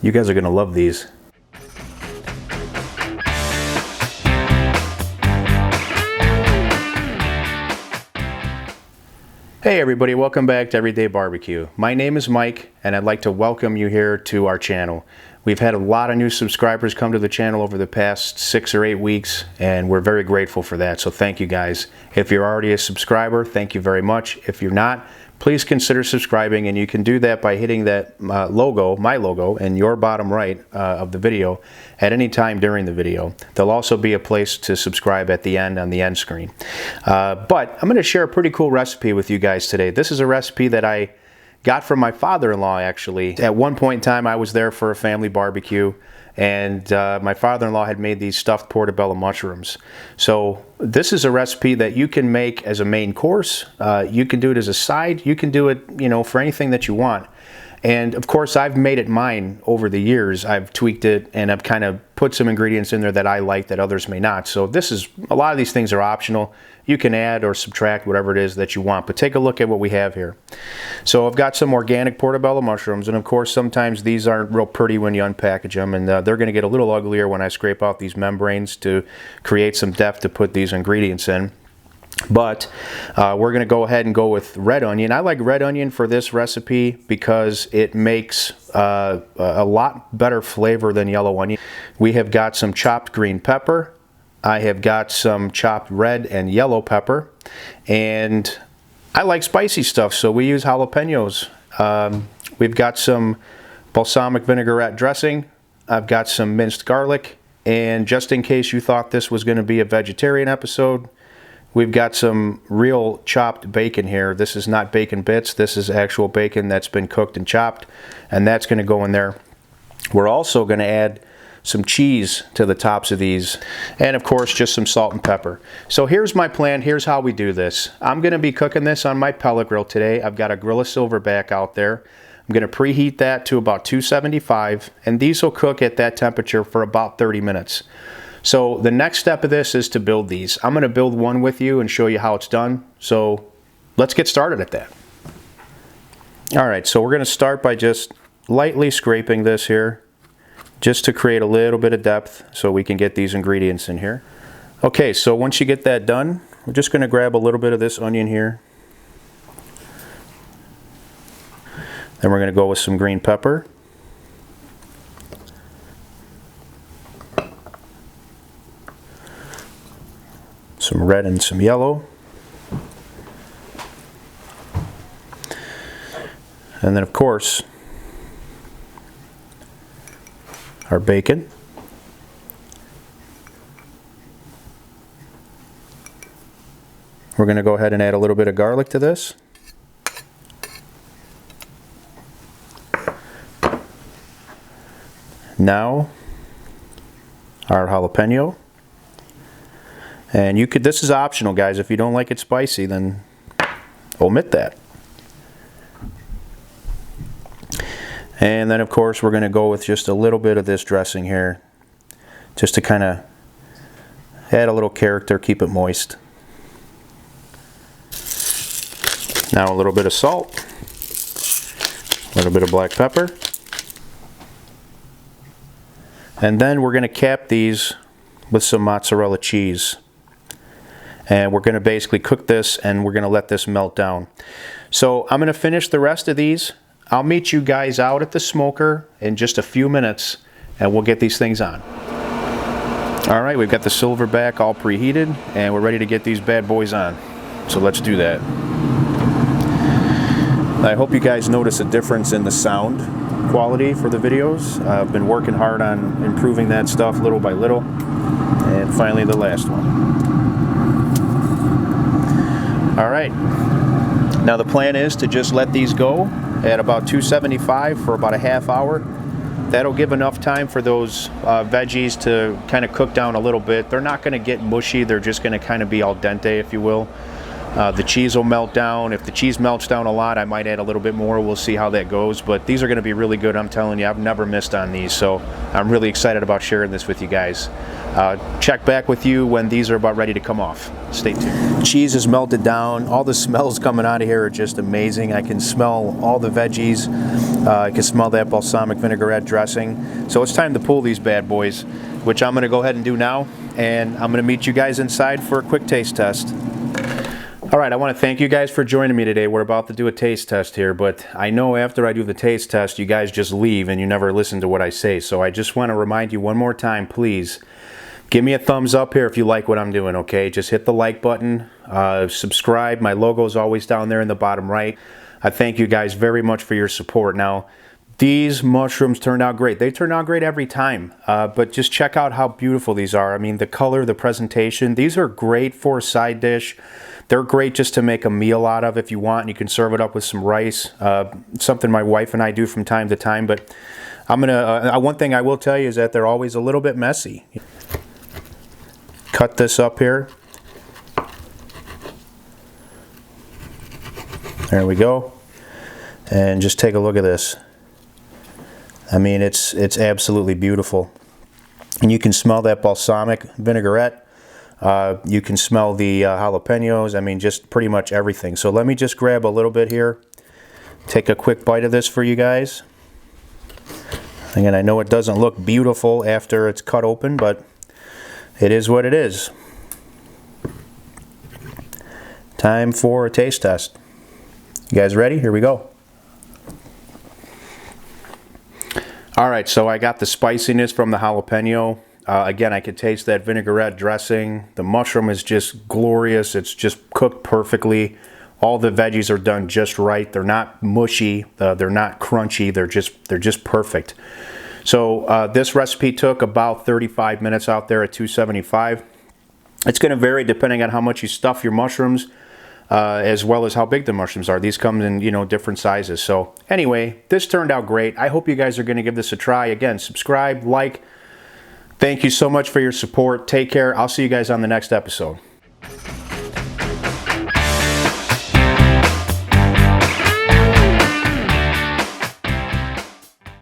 You guys are gonna love these. Hey everybody, welcome back to Everyday Barbecue. My name is Mike and I'd like to welcome you here to our channel. We've had a lot of new subscribers come to the channel over the past 6 or 8 weeks and we're very grateful for that, so thank you guys. If you're already a subscriber, thank you very much. If you're not, please consider subscribing, and you can do that by hitting that logo, my logo, in your bottom right of the video at any time during the video. There'll also be a place to subscribe at the end on the end screen. But I'm going to share a pretty cool recipe with you guys today. This is a recipe that I got from my father-in-law, actually. At one point in time, I was there for a family barbecue, and my father-in-law had made these stuffed portabella mushrooms. So this is a recipe that you can make as a main course. You can do it as a side. You can do it, you know, for anything that you want. And of course, I've made it mine over the years. I've tweaked it and I've kind of put some ingredients in there that I like that others may not. So this is, a lot of these things are optional. You can add or subtract whatever it is that you want, but take a look at what we have here. So I've got some organic portabella mushrooms, and of course sometimes these aren't real pretty when you unpackage them, and they're going to get a little uglier when I scrape out these membranes to create some depth to put these ingredients in. But we're going to go ahead and go with red onion. I like red onion for this recipe because it makes a lot better flavor than yellow onion. We have got some chopped green pepper. I have got some chopped red and yellow pepper. And I like spicy stuff, so we use jalapeños. We've got some balsamic vinaigrette dressing. I've got some minced garlic. And just in case you thought this was going to be a vegetarian episode, we've got some real chopped bacon here. This is not bacon bits. This is actual bacon that's been cooked and chopped, and that's going to go in there. We're also going to add some cheese to the tops of these, and of course just some salt and pepper. So here's my plan. Here's how we do this. I'm going to be cooking this on my pellet grill today. I've got a Grilla Silverbac out there. I'm going to preheat that to about 275, and these will cook at that temperature for about 30 minutes. So the next step of this is to build these. I'm going to build one with you and show you how it's done. So let's get started at that. All right, so we're going to start by just lightly scraping this here, just to create a little bit of depth so we can get these ingredients in here. Okay, so once you get that done, we're just going to grab a little bit of this onion here. Then we're going to go with some green pepper. Some red and some yellow. And then of course, our bacon. We're going to go ahead and add a little bit of garlic to this. Now, our jalapeno. And you could, this is optional, guys. If you don't like it spicy, then omit that. And then of course we're going to go with just a little bit of this dressing here, just to kind of add a little character, keep it moist. Now a little bit of salt, a little bit of black pepper. And then we're going to cap these with some mozzarella cheese. And we're going to basically cook this, and we're going to let this melt down. So I'm going to finish the rest of these. I'll meet you guys out at the smoker in just a few minutes, and we'll get these things on. All right, we've got the Silverbac all preheated, and we're ready to get these bad boys on. So let's do that. I hope you guys notice a difference in the sound quality for the videos. I've been working hard on improving that stuff little by little, and finally the last one. All right, now the plan is to just let these go at about 275 for about a half hour. That'll give enough time for those veggies to kind of cook down a little bit. They're not going to get mushy, they're just going to kind of be al dente, if you will. The cheese will melt down. If the cheese melts down a lot, I might add a little bit more. We'll see how that goes. But these are going to be really good. I'm telling you, I've never missed on these. So I'm really excited about sharing this with you guys. Check back with you when these are about ready to come off. Stay tuned. Cheese is melted down. All the smells coming out of here are just amazing. I can smell all the veggies. I can smell that balsamic vinaigrette dressing. So it's time to pull these bad boys, which I'm going to go ahead and do now. And I'm going to meet you guys inside for a quick taste test. All right, I want to thank you guys for joining me today. We're about to do a taste test here, but I know after I do the taste test, you guys just leave and you never listen to what I say. So I just want to remind you one more time, please, give me a thumbs up here if you like what I'm doing, okay? Just hit the like button, subscribe. My logo is always down there in the bottom right. I thank you guys very much for your support. Now, these mushrooms turned out great. They turn out great every time, but just check out how beautiful these are. I mean, the color, the presentation, these are great for a side dish. They're great just to make a meal out of if you want, and you can serve it up with some rice. Something my wife and I do from time to time, but I'm gonna, one thing I will tell you is that they're always a little bit messy. Cut this up here. There we go. And just take a look at this. I mean, it's absolutely beautiful. And you can smell that balsamic vinaigrette. You can smell the jalapeños. I mean, just pretty much everything. So let me just grab a little bit here. Take a quick bite of this for you guys. Again, I know it doesn't look beautiful after it's cut open, but it is what it is. Time for a taste test. You guys ready? Here we go. All right, so I got the spiciness from the jalapeno. Again, I could taste that vinaigrette dressing. The mushroom is just glorious. It's just cooked perfectly. All the veggies are done just right. They're not mushy. They're not crunchy. They're just perfect. So this recipe took about 35 minutes out there at 275. It's going to vary depending on how much you stuff your mushrooms, as well as how big the mushrooms are. These come in, different sizes. So anyway, this turned out great. I hope you guys are going to give this a try. Again, subscribe, like. Thank you so much for your support. Take care. I'll see you guys on the next episode.